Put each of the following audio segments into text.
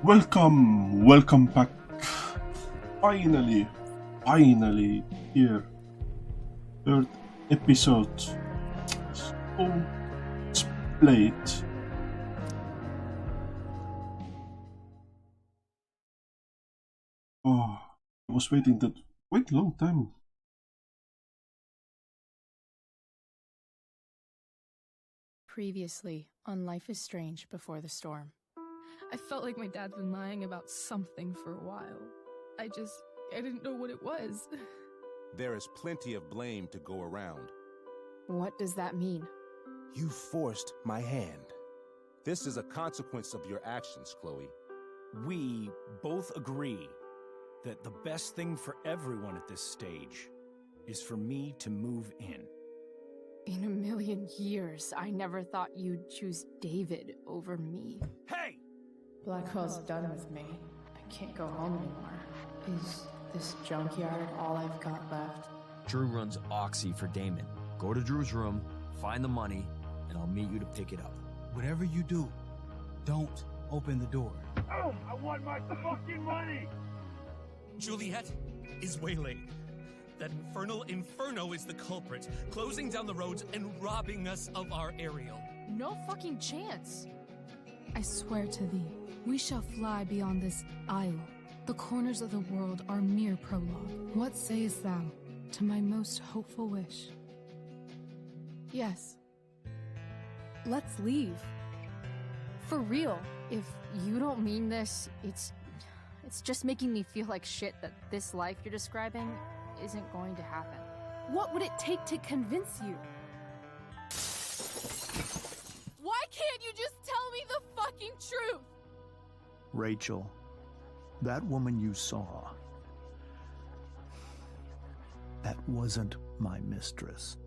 Welcome back. Finally, here. Third episode. So it's late. Oh, I was waiting that quite long time. Previously on Life is Strange Before the Storm. I felt like my dad's been lying about something for a while. I didn't know what it was. There is plenty of blame to go around. What does that mean? You forced my hand. This is a consequence of your actions, Chloe. We both agree that the best thing for everyone at this stage is for me to move in. In a million years, I never thought you'd choose David over me. Hey! Blackwell's done with me. I can't go home anymore. Is this junkyard all I've got left? Drew runs Oxy for Damon. Go to Drew's room, find the money, and I'll meet you to pick it up. Whatever you do, don't open the door. Oh, I want my fucking money! Juliet is wailing. That infernal inferno is the culprit, closing down the roads and robbing us of our aerial. No fucking chance. I swear to thee, we shall fly beyond this isle. The corners of the world are mere prologue. What sayest thou to my most hopeful wish? Yes. Let's leave. For real. If you don't mean this, it's just making me feel like shit that this life you're describing isn't going to happen. What would it take to convince you? Why can't you just tell me the fucking truth? Rachel, that woman you saw, that wasn't my mistress.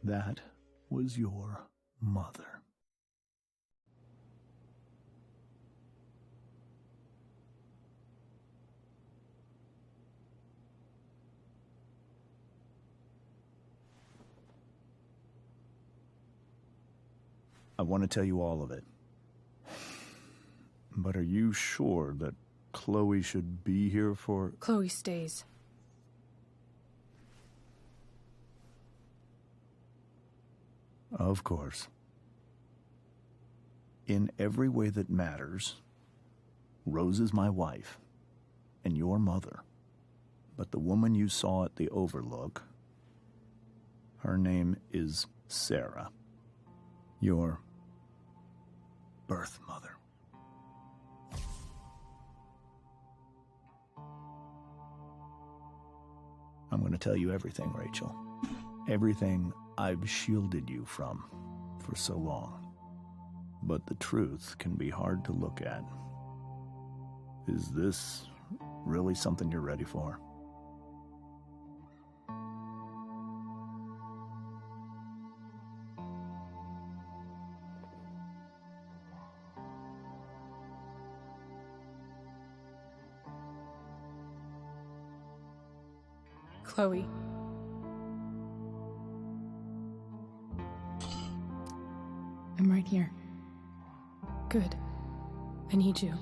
That was your mother. I want to tell you all of it. But are you sure that Chloe should be here for... Chloe stays. Of course. In every way that matters, Rose is my wife and your mother. But the woman you saw at the Overlook, her name is Sarah. Your birth mother. I'm going to tell you everything, Rachel. Everything I've shielded you from for so long. But the truth can be hard to look at. Is this really something you're ready for? Chloe. I'm right here. Good. I need you.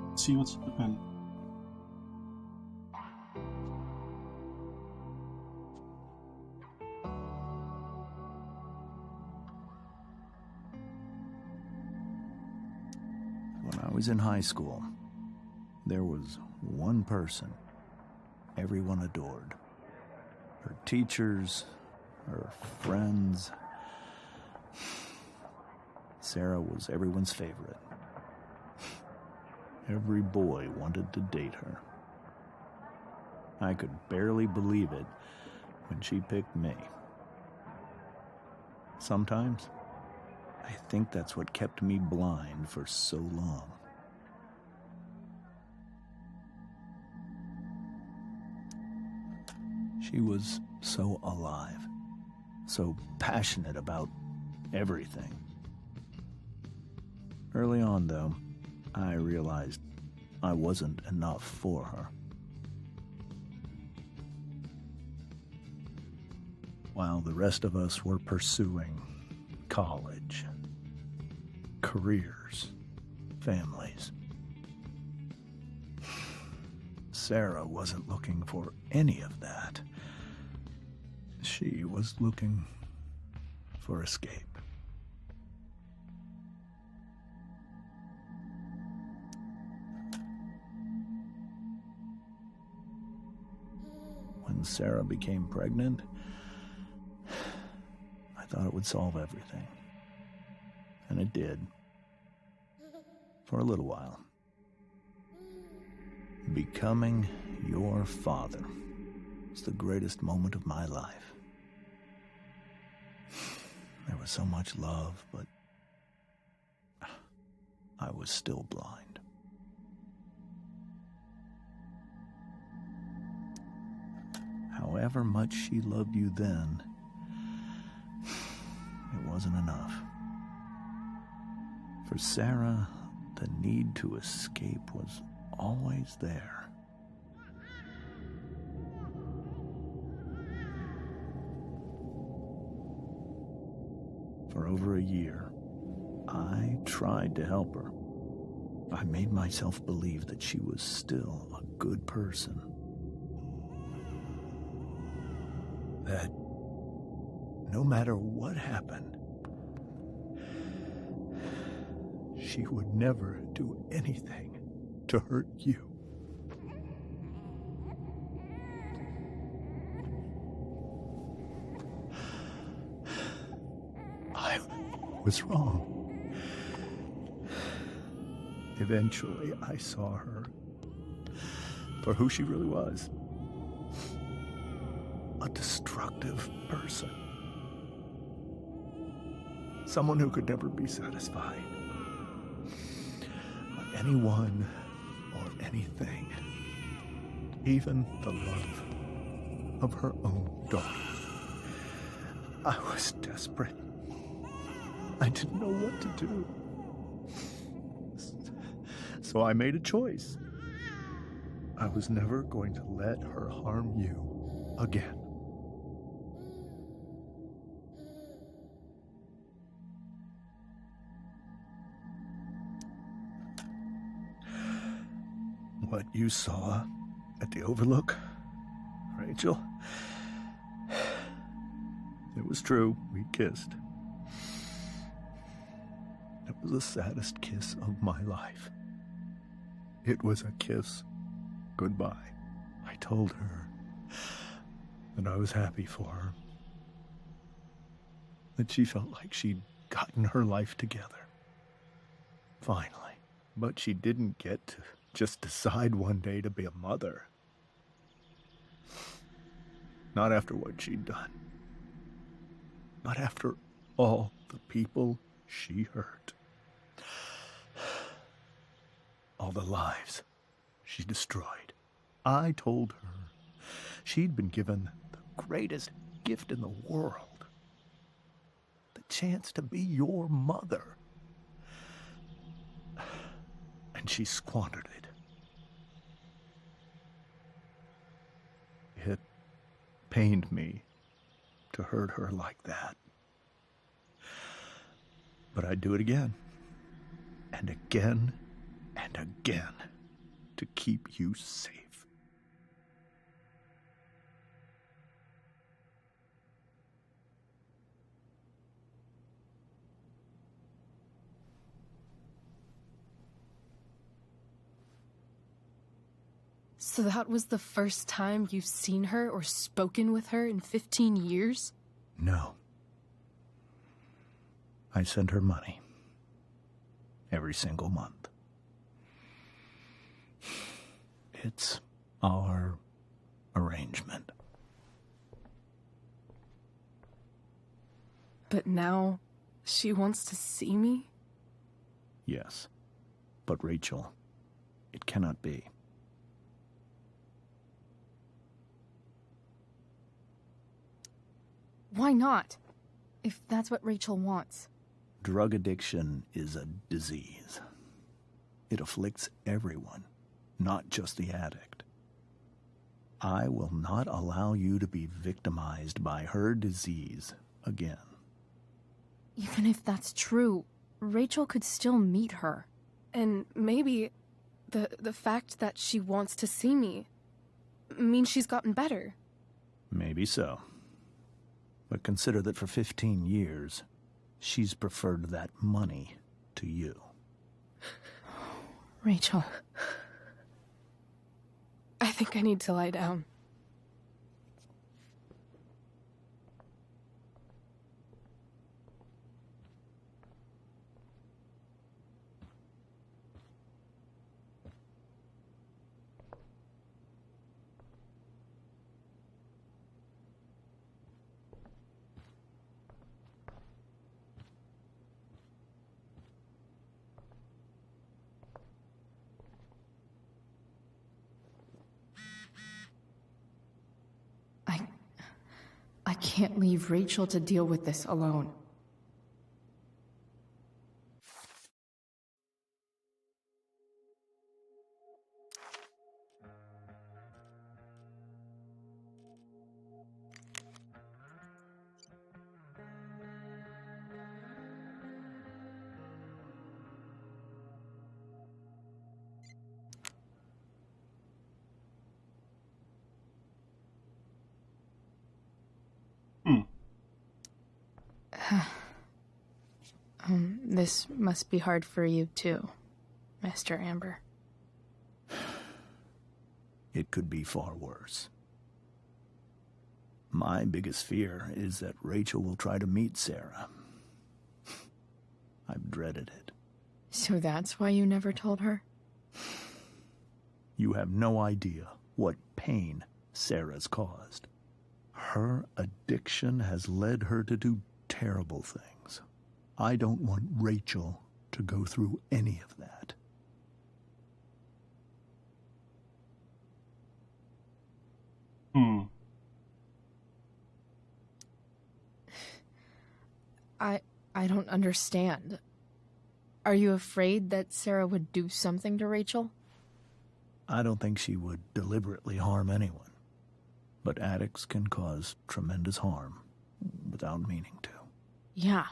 Let's see what's happening. When I was in high school, there was one person everyone adored. Her teachers, her friends. Sarah was everyone's favorite. Every boy wanted to date her. I could barely believe it when she picked me. Sometimes, I think that's what kept me blind for so long. She was so alive, so passionate about everything. Early on, though, I realized I wasn't enough for her. While the rest of us were pursuing college, careers, families, Sarah wasn't looking for any of that. She was looking for escape. When Sarah became pregnant, I thought it would solve everything. And it did. For a little while. Becoming your father was the greatest moment of my life. There was so much love, but I was still blind. However much she loved you then, it wasn't enough. For Sarah, the need to escape was always there. For over a year, I tried to help her. I made myself believe that she was still a good person. That no matter what happened, she would never do anything to hurt you. I was wrong. Eventually, I saw her for who she really was. A destructive person. Someone who could never be satisfied by anyone or anything, even the love of her own daughter. I was desperate. I didn't know what to do. So I made a choice. I was never going to let her harm you again. What you saw at the Overlook, Rachel, it was true. We kissed. It was the saddest kiss of my life. It was a kiss goodbye. I told her that I was happy for her, that she felt like she'd gotten her life together. Finally. But she didn't get to just decide one day to be a mother. Not after what she'd done. Not after all the people she hurt. All the lives she destroyed. I told her she'd been given the greatest gift in the world. The chance to be your mother. And she squandered it. It pained me to hurt her like that. But I'd do it again. And again. And again. To keep you safe. So that was the first time you've seen her or spoken with her in 15 years? No. I sent her money. Every single month. It's our arrangement. But now she wants to see me? Yes. But Rachel, it cannot be. Why not? If that's what Rachel wants. Drug addiction is a disease. It afflicts everyone, not just the addict. I will not allow you to be victimized by her disease again. Even if that's true, Rachel could still meet her. And maybe the fact that she wants to see me means she's gotten better. Maybe so. But consider that for 15 years, she's preferred that money to you. Rachel. I think I need to lie down. I can't leave Rachel to deal with this alone. This must be hard for you too, Mr. Amber. It could be far worse. My biggest fear is that Rachel will try to meet Sarah. I've dreaded it. So that's why you never told her? You have no idea what pain Sarah's caused. Her addiction has led her to do terrible things. I don't want Rachel to go through any of that. I don't understand. Are you afraid that Sarah would do something to Rachel? I don't think she would deliberately harm anyone. But addicts can cause tremendous harm without meaning to. Yeah.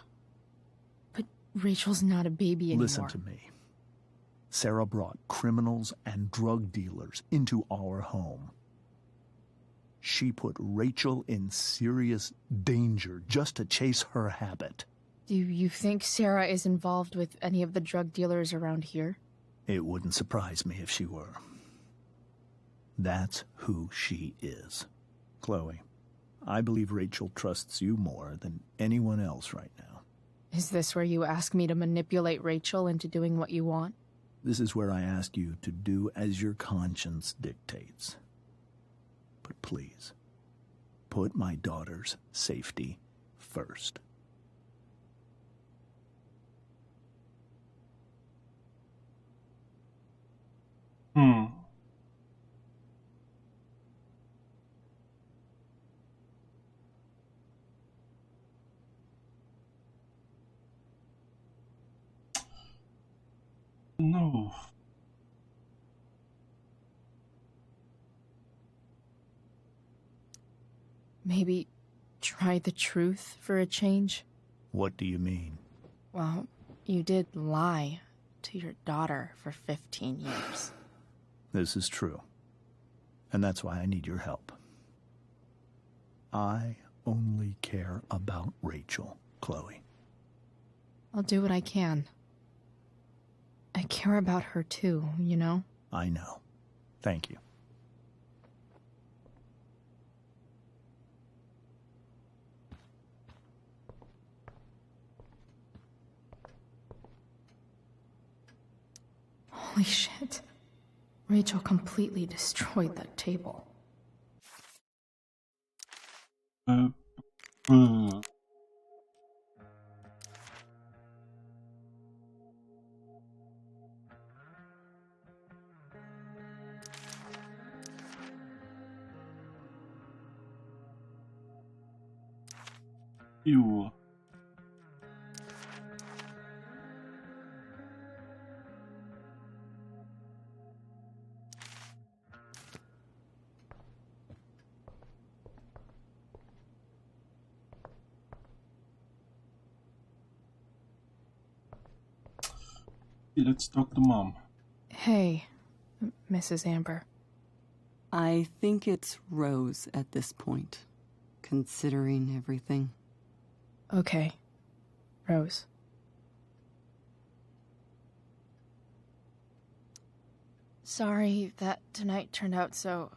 But Rachel's not a baby anymore. Listen to me. Sarah brought criminals and drug dealers into our home. She put Rachel in serious danger just to chase her habit. Do you think Sarah is involved with any of the drug dealers around here? It wouldn't surprise me if she were. That's who she is. Chloe, I believe Rachel trusts you more than anyone else right now. Is this where you ask me to manipulate Rachel into doing what you want? This is where I ask you to do as your conscience dictates. But please, put my daughter's safety first. No. Maybe try the truth for a change? What do you mean? Well, you did lie to your daughter for 15 years. This is true. And that's why I need your help. I only care about Rachel, Chloe. I'll do what I can. I care about her too, you know? I know. Thank you. Holy shit. Rachel completely destroyed that table. Ew. Let's talk to Mom. Hey, Mrs. Amber. I think it's Rose at this point, considering everything. Okay, Rose. Sorry that tonight turned out so...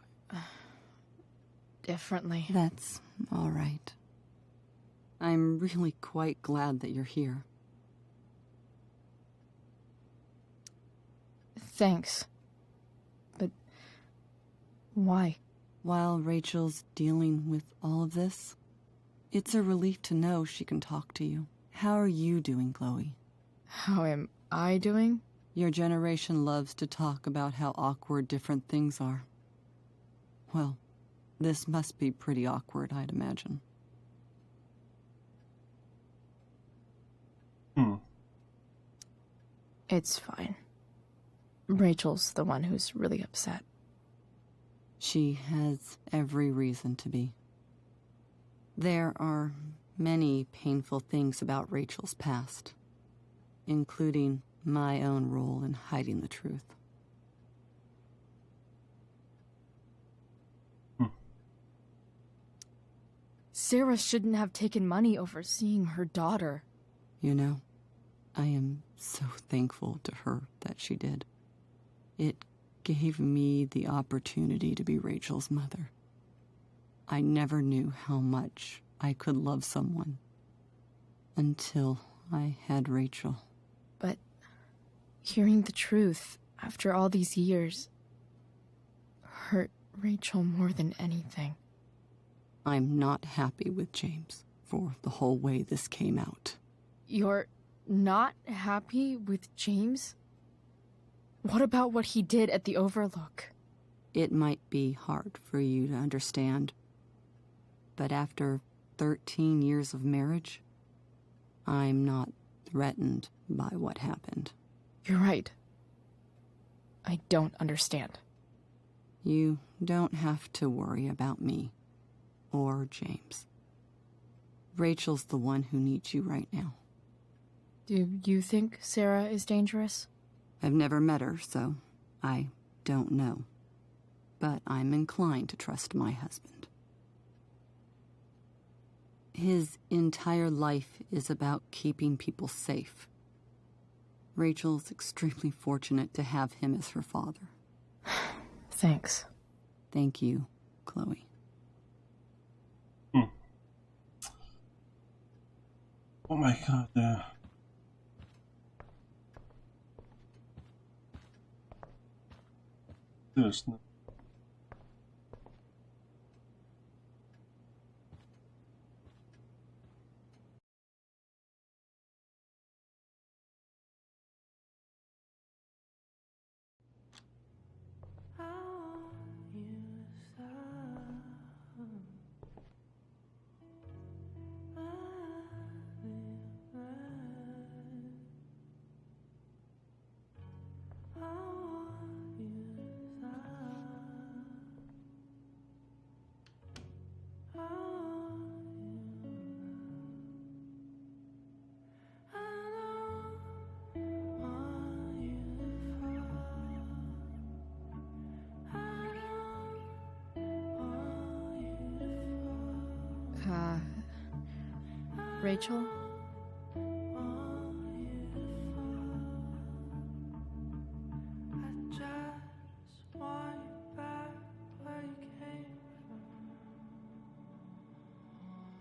differently. That's all right. I'm really quite glad that you're here. Thanks. But why? While Rachel's dealing with all of this, it's a relief to know she can talk to you. How are you doing, Chloe? How am I doing? Your generation loves to talk about how awkward different things are. Well, this must be pretty awkward, I'd imagine. It's fine. Rachel's the one who's really upset. She has every reason to be. There are many painful things about Rachel's past, including my own role in hiding the truth. Sarah shouldn't have taken money over seeing her daughter. You know, I am so thankful to her that she did. It gave me the opportunity to be Rachel's mother. I never knew how much I could love someone until I had Rachel. But hearing the truth after all these years hurt Rachel more than anything. I'm not happy with James for the whole way this came out. You're not happy with James? What about what he did at the Overlook? It might be hard for you to understand, but after 13 years of marriage, I'm not threatened by what happened. You're right. I don't understand. You don't have to worry about me or James. Rachel's the one who needs you right now. Do you think Sarah is dangerous? I've never met her, so I don't know. But I'm inclined to trust my husband. His entire life is about keeping people safe. Rachel's extremely fortunate to have him as her father. Thanks. Thank you, Chloe. Oh my god, there's no... Rachel?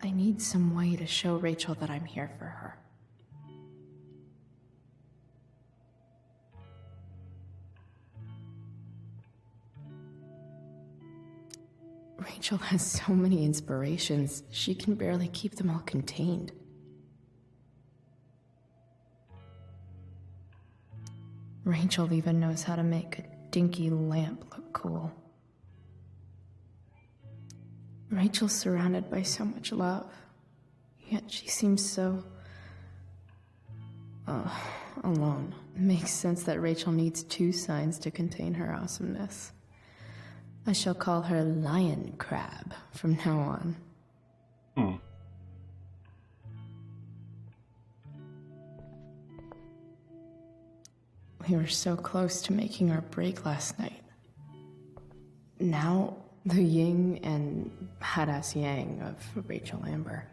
I need some way to show Rachel that I'm here for her. Rachel has so many inspirations, she can barely keep them all contained. Rachel even knows how to make a dinky lamp look cool. Rachel's surrounded by so much love, yet she seems so... alone. Makes sense that Rachel needs two signs to contain her awesomeness. I shall call her Lion Crab from now on. We were so close to making our break last night. Now, the yin and badass yang of Rachel Amber.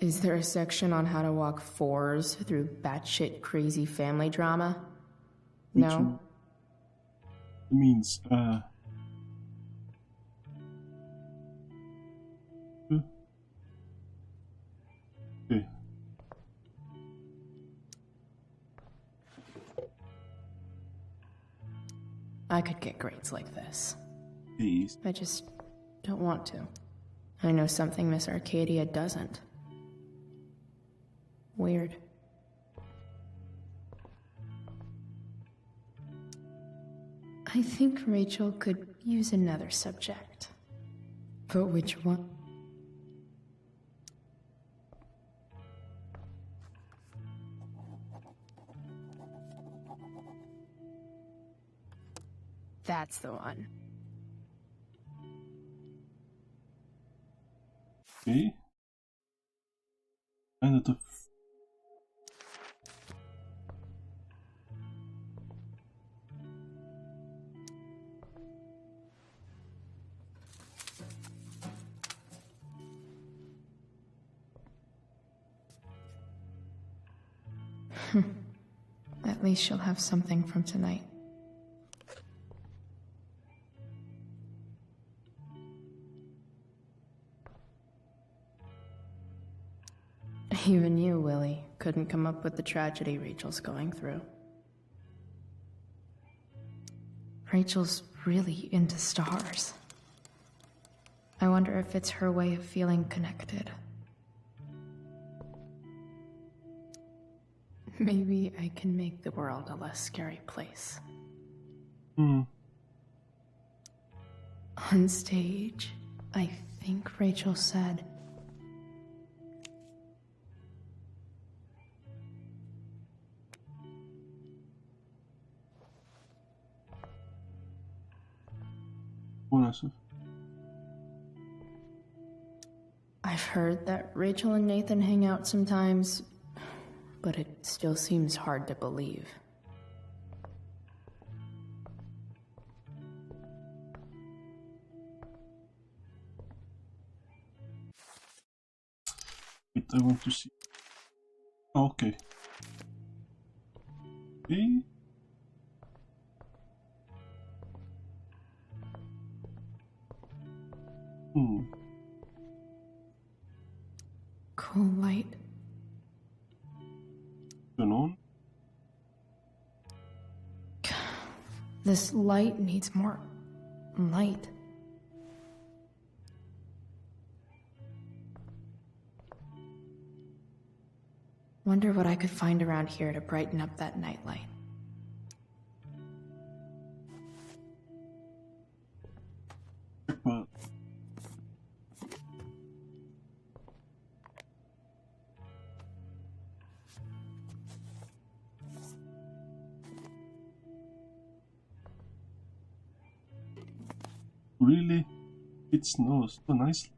Is there a section on how to walk fours through batshit crazy family drama? No? It means, Okay. I could get grades like this. Please. I just don't want to. I know something Miss Arcadia doesn't. Weird. I think Rachel could use another subject. But which one? That's the one. Okay. And the At least she'll have something from tonight. Even you, Willie, couldn't come up with the tragedy Rachel's going through. Rachel's really into stars. I wonder if it's her way of feeling connected. Maybe I can make the world a less scary place. On stage, I think Rachel said, I've heard that Rachel and Nathan hang out sometimes, but it still seems hard to believe. Wait, I want to see. Okay. Okay. Cool light. Turn on. This light needs more light. Wonder what I could find around here to brighten up that nightlight. But really, it snows so nicely.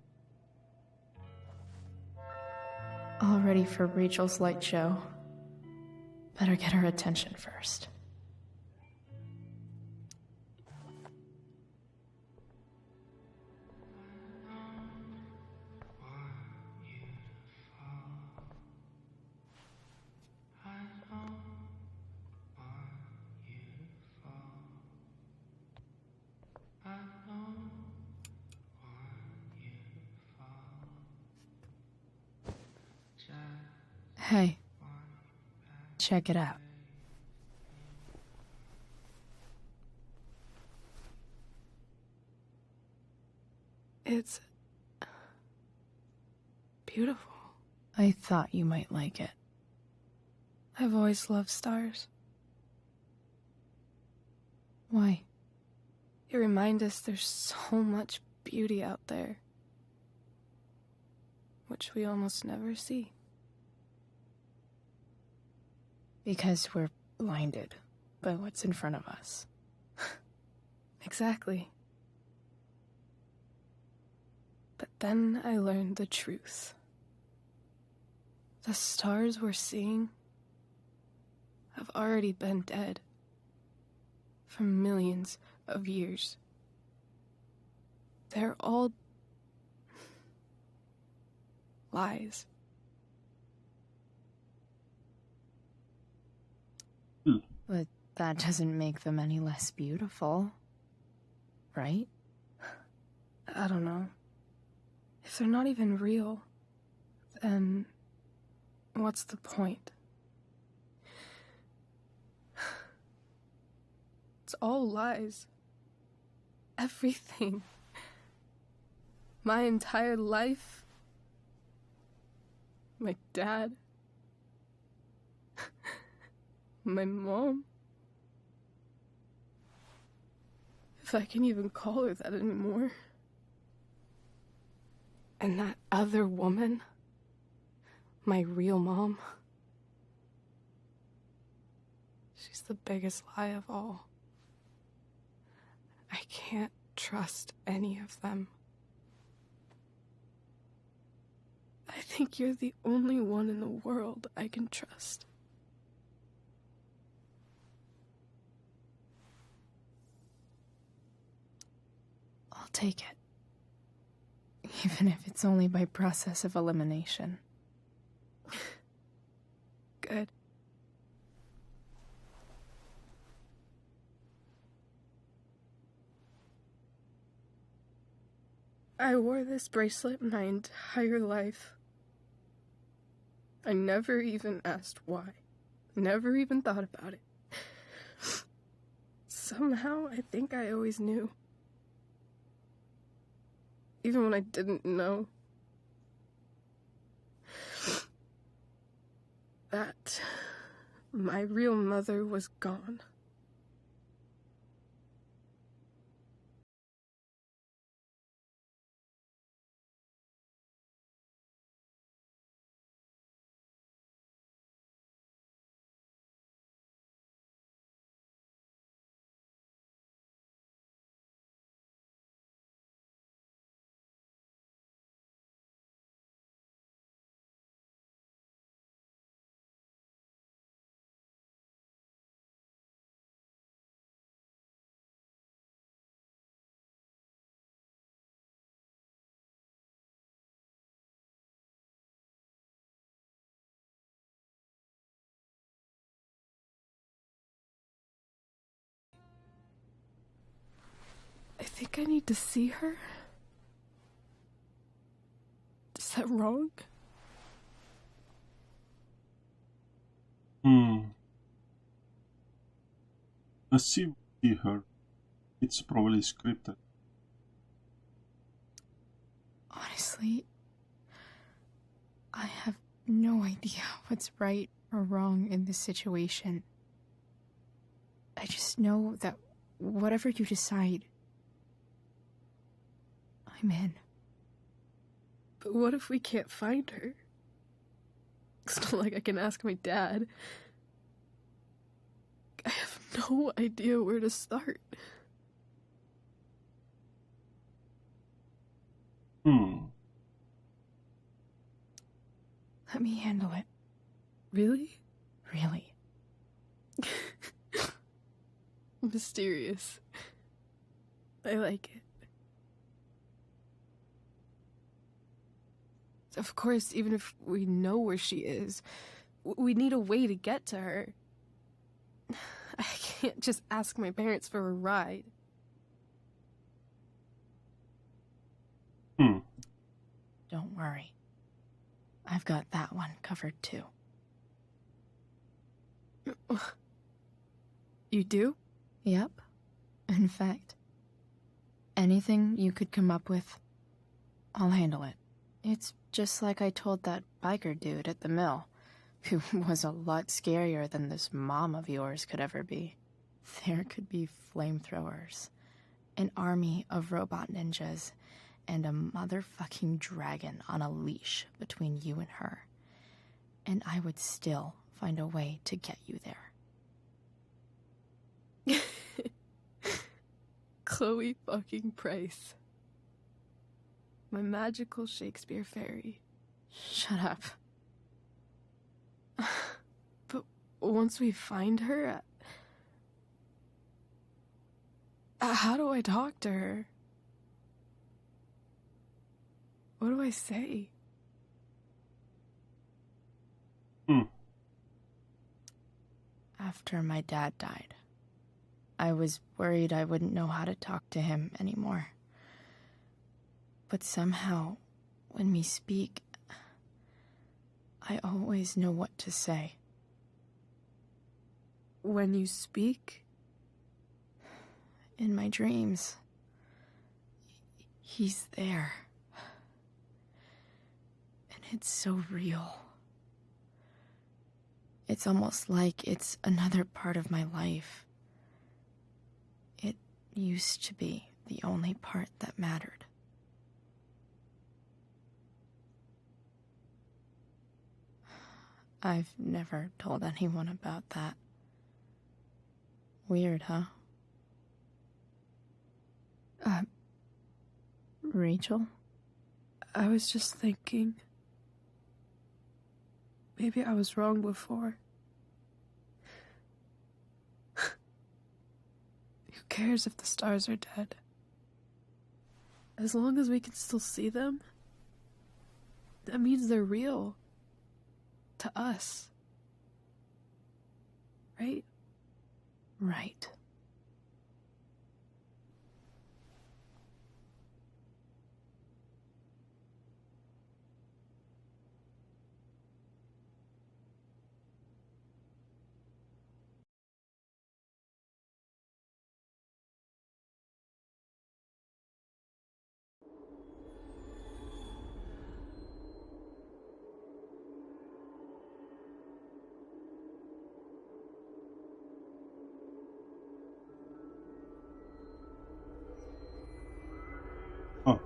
All ready for Rachel's light show. Better get her attention first. Hey, check it out. It's beautiful. I thought you might like it. I've always loved stars. Why? They remind us there's so much beauty out there, which we almost never see. Because we're blinded by what's in front of us. Exactly. But then I learned the truth. The stars we're seeing have already been dead for millions of years. They're all lies. But that doesn't make them any less beautiful, right? I don't know. If they're not even real, then what's the point? It's all lies. Everything. My entire life. My dad. My mom. If I can even call her that anymore. And that other woman, my real mom, she's the biggest lie of all. I can't trust any of them. I think you're the only one in the world I can trust. I'll take it. Even if it's only by process of elimination. Good. I wore this bracelet my entire life. I never even asked why. Never even thought about it. Somehow, I think I always knew. Even when I didn't know. That my real mother was gone. I think I need to see her. Is that wrong? Let's see her. It's probably scripted. Honestly, I have no idea what's right or wrong in this situation. I just know that whatever you decide, I'm in. But what if we can't find her? It's not like I can ask my dad. I have no idea where to start. Let me handle it. Really? Really. Mysterious. I like it. Of course, even if we know where she is, we need a way to get to her. I can't just ask my parents for a ride. Don't worry. I've got that one covered too. You do? Yep. In fact, anything you could come up with, I'll handle it. It's just like I told that biker dude at the mill, who was a lot scarier than this mom of yours could ever be. There could be flamethrowers, an army of robot ninjas, and a motherfucking dragon on a leash between you and her. And I would still find a way to get you there. Chloe fucking Price. My magical Shakespeare fairy. Shut up. But once we find her, how do I talk to her? What do I say? After my dad died, I was worried I wouldn't know how to talk to him anymore. But somehow, when we speak, I always know what to say. When you speak? In my dreams, he's there. And it's so real. It's almost like it's another part of my life. It used to be the only part that mattered. I've never told anyone about that. Weird, huh? Rachel? I was just thinking. Maybe I was wrong before. Who cares if the stars are dead? As long as we can still see them, that means they're real. To us. Right? Right. Oh.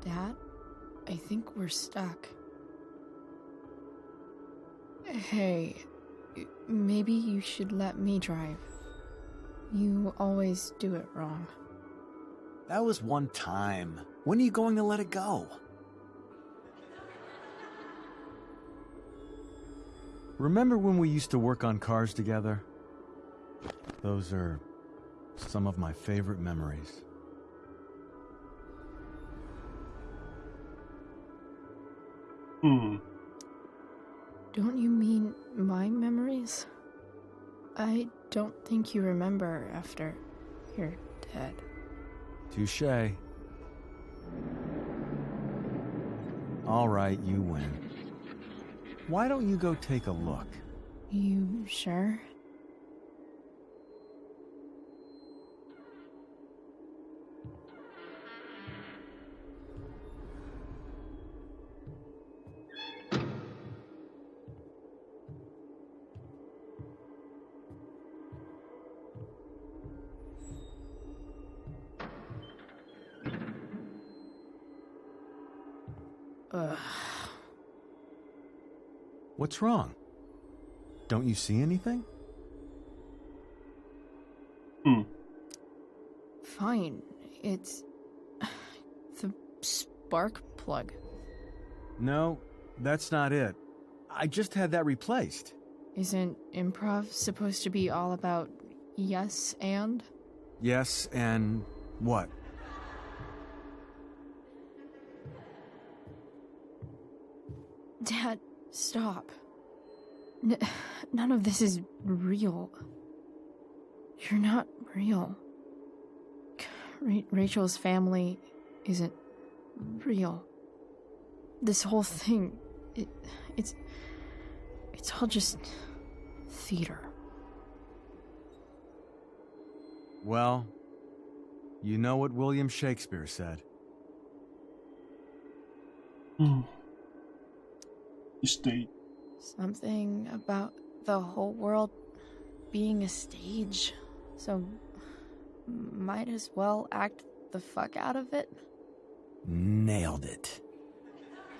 Dad, I think we're stuck. Hey, maybe you should let me drive. You always do it wrong. That was one time. When are you going to let it go? Remember when we used to work on cars together? Those are some of my favorite memories. Don't you mean my memories? I don't think you remember after you're dead. Touché. All right, you win. Why don't you go take a look? You sure? Ugh. What's wrong? Don't you see anything? Fine. It's the spark plug. No, that's not it. I just had that replaced. Isn't improv supposed to be all about yes and? Yes, and what? Dad, Stop. None of this is real. You're not real. Rachel's family isn't real. This whole thing, it's all just theater. Well, you know what William Shakespeare said. Stage. Something about the whole world being a stage. So, might as well act the fuck out of it. Nailed it.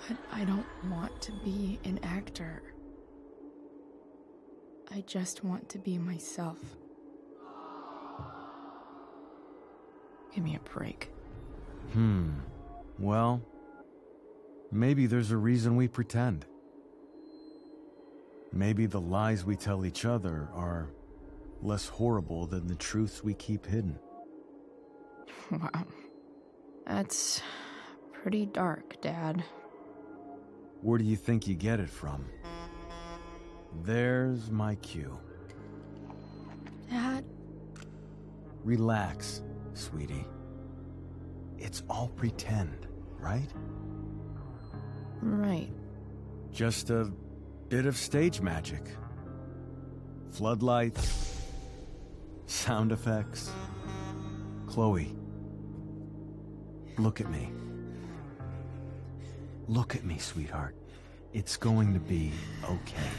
But I don't want to be an actor. I just want to be myself. Give me a break. Well, maybe there's a reason we pretend. Maybe the lies we tell each other are less horrible than the truths we keep hidden. Wow. That's pretty dark, Dad. Where do you think you get it from? There's my cue. Dad? Relax, sweetie. It's all pretend, right? Right. Just a bit of stage magic. Floodlights, sound effects. Chloe, look at me. Look at me, sweetheart. It's going to be okay.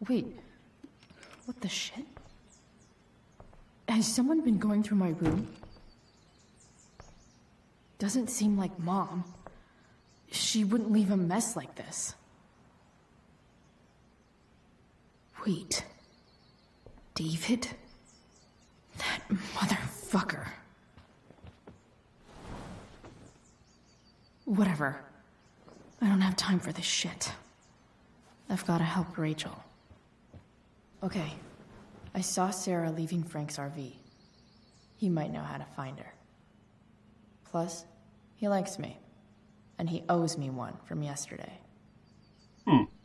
Wait, what the shit? Has someone been going through my room? Doesn't seem like Mom. She wouldn't leave a mess like this. Wait. David? That motherfucker. Whatever. I don't have time for this shit. I've gotta help Rachel. Okay. I saw Sarah leaving Frank's RV. He might know how to find her. Plus, he likes me. And he owes me one from yesterday.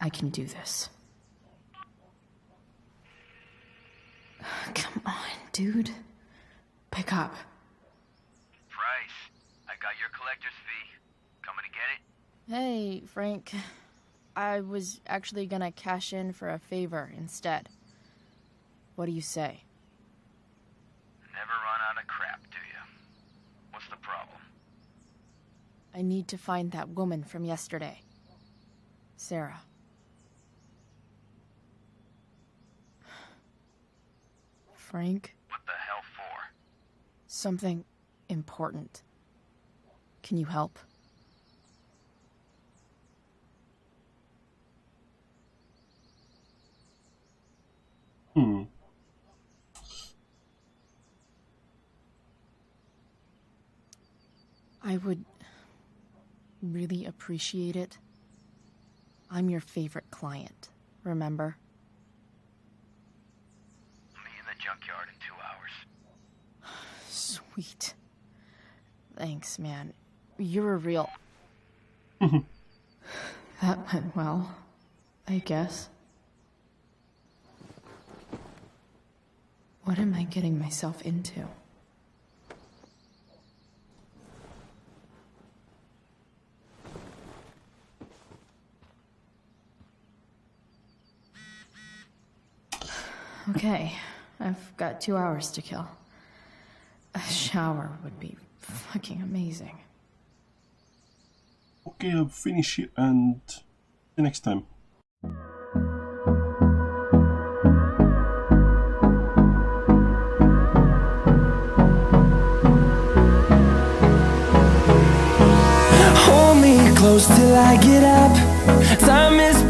I can do this. Come on, dude. Pick up. Price, I got your collector's fee. Coming to get it? Hey, Frank. I was actually gonna cash in for a favor instead. What do you say? Never run out of crap, do you? What's the problem? I need to find that woman from yesterday. Sarah. Frank? What the hell for? Something important. Can you help? I would really appreciate it. I'm your favorite client, remember? Meet in the junkyard in 2 hours. Sweet. Thanks, man. You're a real... That went well, I guess. What am I getting myself into? Okay, I've got 2 hours to kill. A shower would be fucking amazing. Okay, I'll finish here and see you next time. Hold me close till I get up. Time is